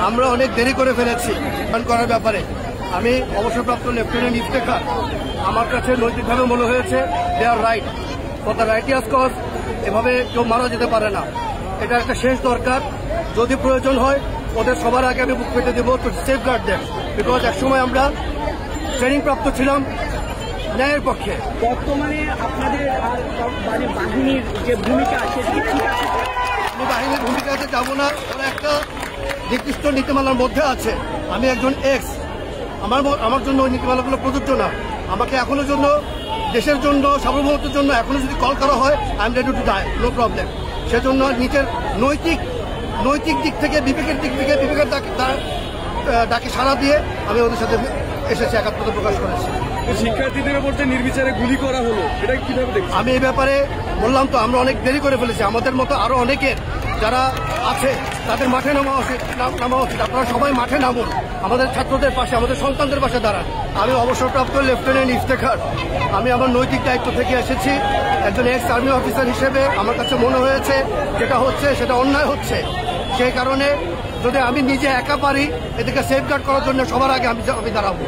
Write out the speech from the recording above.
আমরা অনেক দেরি করে ফেলেছি করার ব্যাপারে। আমি অবসরপ্রাপ্ত লেফটেন্যান্ট ইফতেখার, আমার কাছে নৈতিকভাবে মনে হয়েছে they are right for the righteous cause. এভাবে কেউ মারা যেতে পারে না, এটা একটা শেষ দরকার। যদি প্রয়োজন হয় ওদের সবার আগে আমি বুক পেতে দেবো to safeguard them, because একসময় আমরা ট্রেনিং প্রাপ্ত ছিলাম ন্যায়ের পক্ষে। বর্তমানে আপনাদের বাহিনীর যে ভূমিকা আছে, আমি বাহিনীর ভূমিকাতে যাবো না, ওরা একটা নির্দিষ্ট নীতিমালার মধ্যে আছে। আমি একজন এক্স, আমার জন্য ওই নীতিমালাগুলো প্রযোজ্য না। আমাকে এখনো জন্য, দেশের জন্য, সার্বভৌমত্বের জন্য এখনো যদি কল করা হয়, I am ready to die, no problem. সেজন্য নিজের নৈতিক দিক থেকে, বিবেকের দিক থেকে, বিবেকের ডাকে সাড়া দিয়ে আমি ওদের সাথে এসেছি, একাত্মতা প্রকাশ করেছি। শিক্ষার্থীদের উপর যে নির্বিচারে গুলি করা হলো, এটা কিভাবে দেখছেন? আমি এই ব্যাপারে বললাম তো, আমরা অনেক দেরি করে ফেলেছি। আমাদের মতো আরো অনেকের যারা আছে তাদের মাঠে নামা উচিত। আপনারা সবাই মাঠে নামুন, আমাদের ছাত্রদের পাশে, আমাদের সন্তানদের পাশে দাঁড়ান। আমি অবসরপ্রাপ্ত লেফটেন্যান্ট ইফতেখার, আমি আমার নৈতিক দায়িত্ব থেকে এসেছি। একজন এক্স আর্মি অফিসার হিসেবে আমার কাছে মনে হয়েছে যেটা হচ্ছে সেটা অন্যায় হচ্ছে। সেই কারণে যদি আমি নিজে একা পারি এদেরকে সেফগার্ড করার জন্য সবার আগে আমি দাঁড়াবো।